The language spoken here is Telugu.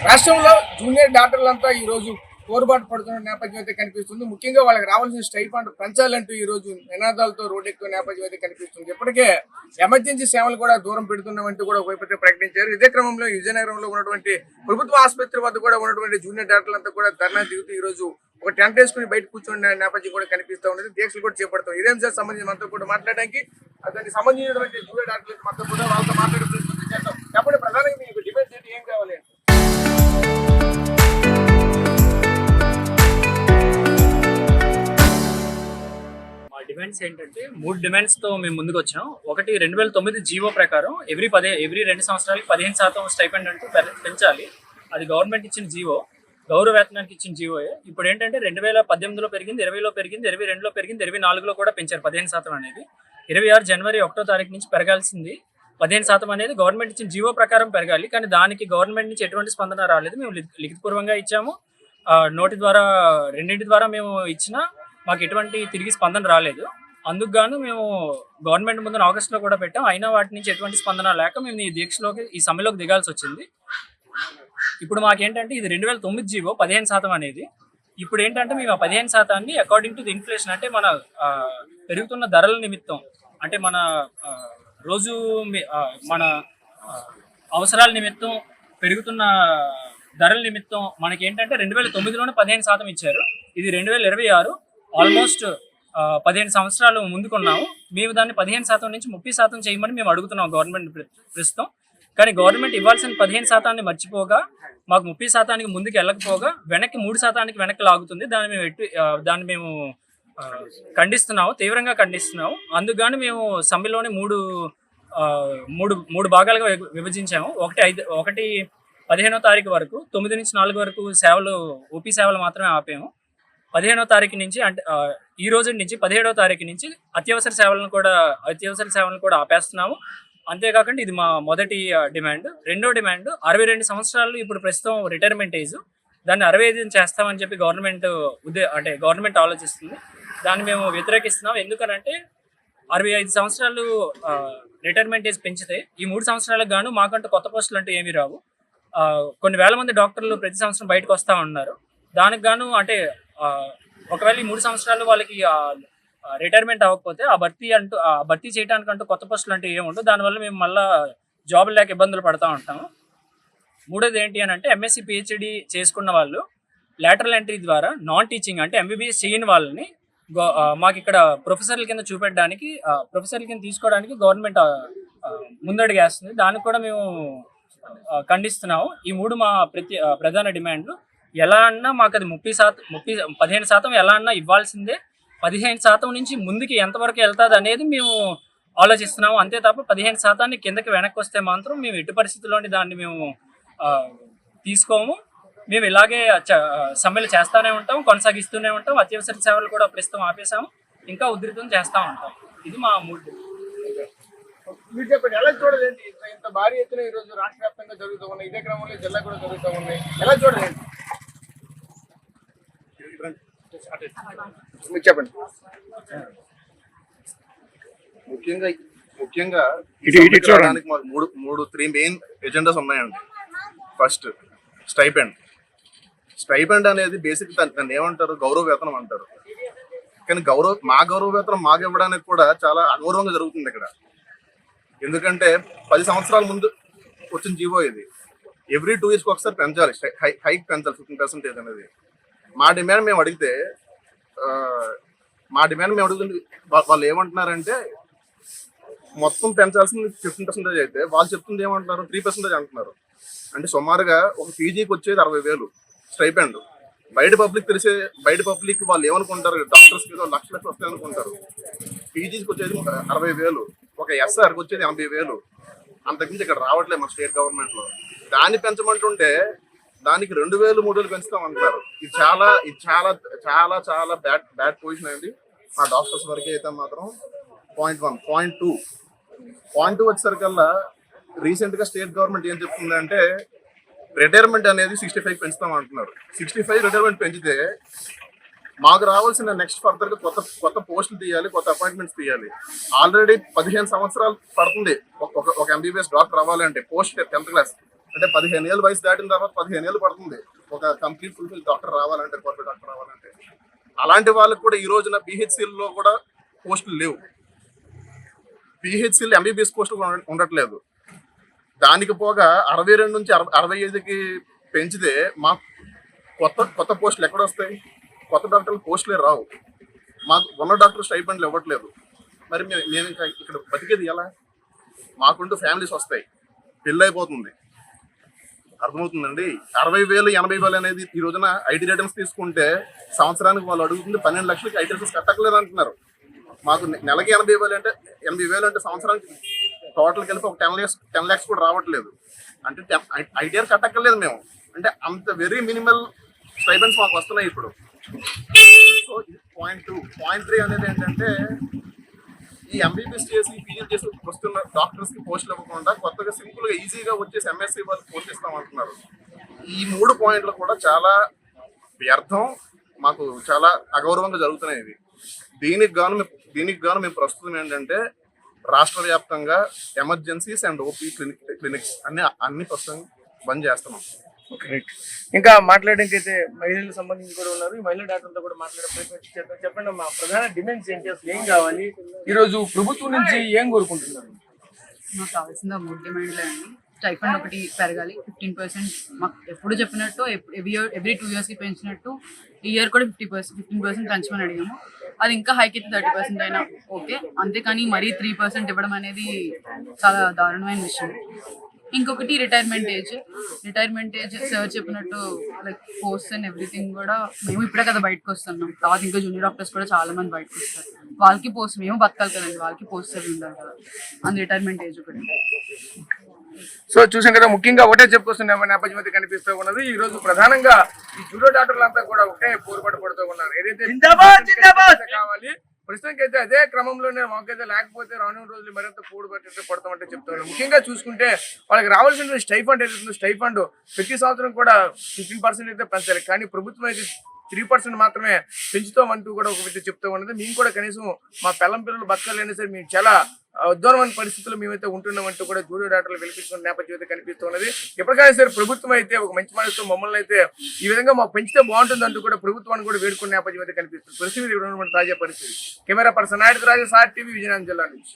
రాష్ట్రంలో జూనియర్ డాక్టర్లంతా ఈ రోజు పోరుబాటు పడుతున్న నేపథ్యం అయితే కనిపిస్తుంది. ముఖ్యంగా వాళ్ళకి రావాల్సిన స్టైఫండ్ పెంచాలంటూ ఈ రోజు నినాదాలతో రోడ్డెక్కువ నేపథ్యం అయితే కనిపిస్తుంది. ఇప్పటికే ఎమర్జెన్సీ సేవలు కూడా దూరం పెడుతున్నామంటూ కూడా ఒకవైపు ప్రకటించారు. ఇదే క్రమంలో విజయనగరంలో ఉన్నటువంటి ప్రభుత్వ ఆసుపత్రి వద్ద కూడా ఉన్నటువంటి జూనియర్ డాక్టర్లంతా కూడా ధర్నా దిగుతూ ఈ రోజు ఒక టెంట్ వేసుకుని బయట కూర్చున్న నేపథ్యం కూడా కనిపిస్తూ ఉన్నది. దీక్షలు కూడా చేపడతాం. ఇదే అంశానికి సంబంధించి మనతో కూడా మాట్లాడడానికి దానికి సంబంధించినటువంటి జూనియర్ డాక్టర్లతో మనతో కూడా వాళ్ళతో మాట్లాడే ప్రయత్నం చేద్దాం. చెప్పండి, ప్రధానంగా మీకు డిబేట్ ఏంటి, ఏం కావాలి? డిమాండ్స్ ఏంటంటే 3 డిమాండ్స్ తో మేము ముందుకు వచ్చాం. ఒకటి 2009 జీవో ప్రకారం ఎవ్రీ 2 సంవత్సరాలకి 15% స్టైపెండ్ అంటూ పెంచాలి. అది గవర్నమెంట్ ఇచ్చిన జీవో, గౌరవ వేతనానికి ఇచ్చిన జీవోయే. ఇప్పుడు ఏంటంటే 2018లో పెరిగింది, 20లో పెరిగింది, 22లో పెరిగింది, 24లో కూడా పెంచారు 15% అనేది. 26 జనవరి 1వ తారీఖు నుంచి పెరగాల్సింది 15% అనేది గవర్నమెంట్ ఇచ్చిన జీవో ప్రకారం పెరగాలి. కానీ దానికి గవర్నమెంట్ నుంచి ఎటువంటి స్పందన రాలేదు. మేము లిఖితపూర్వంగా ఇచ్చాము, నోటి ద్వారా, రెండింటి ద్వారా మేము ఇచ్చినా మాకు ఎటువంటి తిరిగి స్పందన రాలేదు. అందుకు గాను మేము గవర్నమెంట్ ముందు ఆగస్టులో కూడా పెట్టాం. అయినా వాటి నుంచి ఎటువంటి స్పందన లేక మేము ఈ దీక్షలోకి, ఈ సమ్మెలోకి దిగాల్సి వచ్చింది. ఇప్పుడు మాకేంటంటే ఇది 2009 జీవో 15% అనేది. ఇప్పుడు ఏంటంటే మేము ఆ 15% అకార్డింగ్ టు ది ఇన్ఫ్లేషన్, అంటే మన పెరుగుతున్న ధరల నిమిత్తం, అంటే మన రోజు మన అవసరాల నిమిత్తం పెరుగుతున్న ధరల నిమిత్తం మనకి ఏంటంటే 2009లోనే 15% ఇచ్చారు. ఇది 2026 ఆల్మోస్ట్ 15 సంవత్సరాలు ముందుకున్నాము. మేము దాన్ని 15% నుంచి 30% చేయమని మేము అడుగుతున్నాం గవర్నమెంట్ ప్రస్తుతం. కానీ గవర్నమెంట్ ఇవ్వాల్సిన 15% మర్చిపోగా మాకు 30%కి ముందుకు వెళ్ళకపోగా వెనక్కి 3%కి వెనక్కి లాగుతుంది. దాన్ని మేము ఖండిస్తున్నాము, తీవ్రంగా ఖండిస్తున్నాము. అందుకు మేము సమ్మెలోనే మూడు భాగాలుగా విభజించాము. ఒకటి 15వ తారీఖు వరకు 9 నుంచి 4 వరకు సేవలు, ఓపీ సేవలు మాత్రమే ఆపాము. 15వ తారీఖు నుంచి, అంటే ఈ రోజు నుంచి 17వ తారీఖు నుంచి అత్యవసర సేవలను కూడా ఆపేస్తున్నాము. అంతేకాకుండా ఇది మా మొదటి డిమాండ్. రెండో డిమాండ్ 62 సంవత్సరాలు ఇప్పుడు ప్రస్తుతం రిటైర్మెంట్ ఏజ్, దాన్ని 65 చేస్తామని చెప్పి గవర్నమెంట్ ఆలోచిస్తుంది. దాన్ని మేము వ్యతిరేకిస్తున్నాం. ఎందుకనంటే 65 సంవత్సరాలు రిటైర్మెంట్ ఏజ్ పెంచితే ఈ 3 సంవత్సరాలకు గాను మాకంటూ కొత్త పోస్టులు అంటూ ఏమీ రావు. కొన్ని వేల మంది డాక్టర్లు ప్రతి సంవత్సరం బయటకు వస్తూ ఉన్నారు. దానికి గాను అంటే ఒకవేళ ఈ 3 సంవత్సరాలు వాళ్ళకి రిటైర్మెంట్ అవ్వకపోతే ఆ భర్తీ చేయడానికంటూ కొత్త పోస్టులు అంటే ఏముండవు. దానివల్ల మేము మళ్ళీ జాబులు లేక ఇబ్బందులు పడుతూ ఉంటాము. మూడోది ఏంటి అని అంటే ఎంఎస్సి పిహెచ్డి చేసుకున్న వాళ్ళు లాటరల్ ఎంట్రీ ద్వారా నాన్ టీచింగ్, అంటే ఎంబీబీఎస్ చేయని వాళ్ళని మాకు ఇక్కడ ప్రొఫెసర్ల కింద తీసుకోవడానికి గవర్నమెంట్ ముందడుగు వేస్తుంది. దానికి కూడా మేము ఖండిస్తున్నాము. ఈ 3 మా ప్రధాన డిమాండ్లు. ఎలా అన్నా మాకు అది 15% ఎలా అన్నా ఇవ్వాల్సిందే. 15% నుంచి ముందుకి ఎంతవరకు వెళ్తుంది అనేది మేము ఆలోచిస్తున్నాము. అంతే తప్ప 15% కిందకి వెనక్కి వస్తే మాత్రం మేము ఎట్టి పరిస్థితుల్లోని దాన్ని మేము తీసుకోము. మేము ఇలాగే సమ్మెలు చేస్తూనే ఉంటాం, కొనసాగిస్తూనే ఉంటాం. అత్యవసర సేవలు కూడా ప్రస్తుతం ఆపేసాము, ఇంకా ఉధృతం చేస్తూ ఉంటాం. ఇది మా 3. మీరు చెప్పండి, ఎలా చూడలేండి ఇంత భారీ ఎత్తున ఈ రోజు రాష్ట్ర వ్యాప్తంగా జరుగుతూ ఉన్నాయి, ఇదే క్రమంలో జిల్లా కూడా జరుగుతూ ఉన్నాయి, ఎలా చూడలేండి? మీరు చెప్పండి. ముఖ్యంగా మాకు మూడు 3 మెయిన్ ఎజెండాస్ ఉన్నాయండి. ఫస్ట్ స్టైపెండ్ అనేది బేసిక్ దాన్ని ఏమంటారు, గౌరవ వేతనం అంటారు. కానీ మా గౌరవ వేతనం మాకు ఇవ్వడానికి కూడా చాలా అగౌరవంగా జరుగుతుంది ఇక్కడ. ఎందుకంటే 10 సంవత్సరాల ముందు వచ్చిన జీవో ఇది. ఎవ్రీ 2 years ఒకసారి పెంచాలి, హైక్ పెంచాలి 15% అనేది. మా డిమాండ్ మేము అడిగితే వాళ్ళు ఏమంటున్నారంటే మొత్తం పెంచాల్సింది 15% అయితే వాళ్ళు చెప్తుంది ఏమంటున్నారు 3% అంటున్నారు. అంటే సుమారుగా ఒక పీజీకి వచ్చేది 60,000 స్టైపెండ్. బయట పబ్లిక్ వాళ్ళు ఏమనుకుంటారు, డాక్టర్స్కి ఏదో లక్షలు వస్తాయి అనుకుంటారు. పీజీకి వచ్చేది 60,000, ఒక ఎస్ఆర్కి వచ్చేది 80,000. అంతకుమించి ఇక్కడ రావట్లేదు మన స్టేట్ గవర్నమెంట్లో. దాన్ని పెంచమంటుంటే దానికి 2,000, 3,000 పెంచుతాం అంటారు. ఇది చాలా చాలా చాలా బ్యాడ్ పొజిషన్ అండి. ఆ డాక్టర్స్ వరకు అయితే మాత్రం పాయింట్ 2 వచ్చేసరికల్లా రీసెంట్గా స్టేట్ గవర్నమెంట్ ఏం చెప్తుందంటే రిటైర్మెంట్ అనేది 65 పెంచుతాం అంటున్నారు. 65 రిటైర్మెంట్ పెంచితే మాకు రావాల్సిన నెక్స్ట్ ఫర్దర్గా కొత్త పోస్టులు తీయాలి, కొత్త అపాయింట్మెంట్స్ తీయాలి. ఆల్రెడీ 15 సంవత్సరాలు పడుతుంది ఒక ఎంబీబీఎస్ డాక్టర్ అవ్వాలంటే, పోస్ట్ 10th క్లాస్ అంటే 15 ఏళ్ళు వయసు దాటిన తర్వాత 15 ఏళ్ళు పడుతుంది ఒక కంప్లీట్ ఫుల్ఫిల్ డాక్టర్ రావాలంటే, కార్పొరేట్ డాక్టర్ రావాలంటే. అలాంటి వాళ్ళకి కూడా ఈ రోజున పిహెచ్సిల్లో కూడా పోస్టులు లేవు. పిహెచ్సిలు ఎంబీబీఎస్ పోస్టులు ఉండట్లేదు. దానికి పోగా 62 నుంచి 65కి పెంచితే మా కొత్త పోస్టులు ఎక్కడ వస్తాయి? కొత్త డాక్టర్లు పోస్టులే రావు. మాకు ఉన్న డాక్టర్ స్టైపెండ్లు ఇవ్వట్లేదు. మరి మేము ఇంకా ఇక్కడ బతికేది ఎలా? మాకుంటూ ఫ్యామిలీస్ వస్తాయి, పెళ్ళి అయిపోతుంది. అర్థమవుతుందండి. 60,000 80,000 అనేది ఈ రోజున ఐటీ రిటర్న్స్ తీసుకుంటే సంవత్సరానికి వాళ్ళు అడుగుతుంది 12 లక్షలకి ఐటీ రిటర్న్స్ కట్టకలేదు అంటున్నారు. మాకు నెలకి 80,000 అంటే సంవత్సరానికి టోటల్ కలిపి ఒక 10 lakhs కూడా రావట్లేదు. అంటే ఐటీఆర్ కట్టక్కర్లేదు మేము. అంటే అంత వెరీ మినిమల్ స్టైపెండ్స్ మాకు వస్తున్నాయి ఇప్పుడు. సో ఇది పాయింట్ 2. పాయింట్ 3 అనేది ఏంటంటే ఈ ఎంబీబీఎస్ చేసి పీజీ చేసి వస్తున్న డాక్టర్స్ కి పోస్టులు ఇవ్వకుండా కొత్తగా సింపుల్ గా ఈజీగా వచ్చేసి ఎంఎస్సీ వాళ్ళకి పోస్ట్ ఇస్తామంటున్నారు. ఈ 3 పాయింట్లు కూడా చాలా వ్యర్థం, మాకు చాలా అగౌరవంగా జరుగుతున్నాయి ఇవి. దీనికి గాను మేము ప్రస్తుతం ఏంటంటే రాష్ట్ర వ్యాప్తంగా ఎమర్జెన్సీస్ అండ్ ఓపీ క్లినిక్స్ అన్ని ప్రస్తుతం బంద్ చేస్తున్నాం. ఇంకా మాట్లాడడానికి అయితే మహిళలకు సంబంధించి కూడా ఉన్నారు. ఈ మహిళా డాక్టర్లతో కూడా మాట్లాడే ప్రయత్నం చేద్దాం. చెప్పండి, మా ప్రధాన డిమాండ్స్ ఏంటి, అసలు ఏం కావాలి, ఈ రోజు ప్రభుత్వం నుంచి ఏం కోరుకుంటున్నారు? మాకు కావాల్సిన 3 డిమాండ్లే అండి. స్టైఫండ్ ఒకటి పెరగాలి 15%. మాకు ఎప్పుడు చెప్పినట్టు ఎవ్రీ 2 yearsకి పెంచినట్టు ఈ ఇయర్ కూడా 15% పెంచమని అడిగాము. అది ఇంకా హైక్ అయితే 30% అయినా ఓకే. అంతేకాని మరీ 3% ఇవ్వడం అనేది చాలా దారుణమైన విషయం. ఇంకొకటి రిటైర్మెంట్ ఏజ్ సార్ చెప్పినట్టు లైక్ పోస్ట్ అండ్ ఎవ్రీథింగ్ కూడా మేము ఇప్పుడే కదా బయటకు వస్తున్నాం. తర్వాత ఇంకా జూనియర్ డాక్టర్స్ కూడా చాలా మంది బయటకు వస్తారు. వాళ్ళకి పోస్ట్ మేము బతకాలి కదండి, వాళ్ళకి పోస్ట్ అవి ఉండాలి కదా. అండ్ రిటైర్మెంట్ ఏజ్ ఒకటి. సో చూసాం కదా, ముఖ్యంగా ఒకటే చెప్పుకొస్తున్న నేపథ్యం అయితే కనిపిస్తూ ఉన్నది. ఈ రోజు ప్రధానంగా ఈ జూనియర్ డాక్టర్లు అంతా కూడా ఒకటే పోరుబాటు పడుతూ ఉన్నారు. ఏదైతే కావాలి ప్రస్తుతానికి అయితే అదే క్రమంలోనే మాకైతే లేకపోతే రానున్న రోజులు మరింత పడతామంటే చెప్తున్నారు. ముఖ్యంగా చూసుకుంటే వాళ్ళకి రావాల్సిన స్టైఫండ్ ఏదైతుందో స్టైఫండ్ ప్రతి సంవత్సరం కూడా 15% అయితే పెంచాలి. కానీ ప్రభుత్వం అయితే 3% మాత్రమే పెంచుతామంటూ కూడా ఒక వ్యక్తి చెప్తూ ఉన్నది. మేము కూడా కనీసం మా పిల్లలు బతకాలైనా సరే మేము చాలా ఉద్దానమైన పరిస్థితుల్లో మేమైతే ఉంటున్నామంటూ కూడా జూనియర్ డాక్టర్లు వెలిపించుకున్న నేపథ్యం అయితే కనిపిస్తూ ఉన్నది. ఎప్పటికైనా సరే ప్రభుత్వం అయితే ఒక మంచి మనసుతో మమ్మల్ని అయితే ఈ విధంగా మాకు పెంచితే బాగుంటుంది అంటూ కూడా ప్రభుత్వాన్ని కూడా వేడుకున్న నేపథ్యం అయితే కనిపిస్తుంది. పరిస్థితి తాజా పరిస్థితి. కెమెరా పర్సన్ నాయుడు రాజు, సార్ టీవీ, విజయనగరం జిల్లా నుంచి.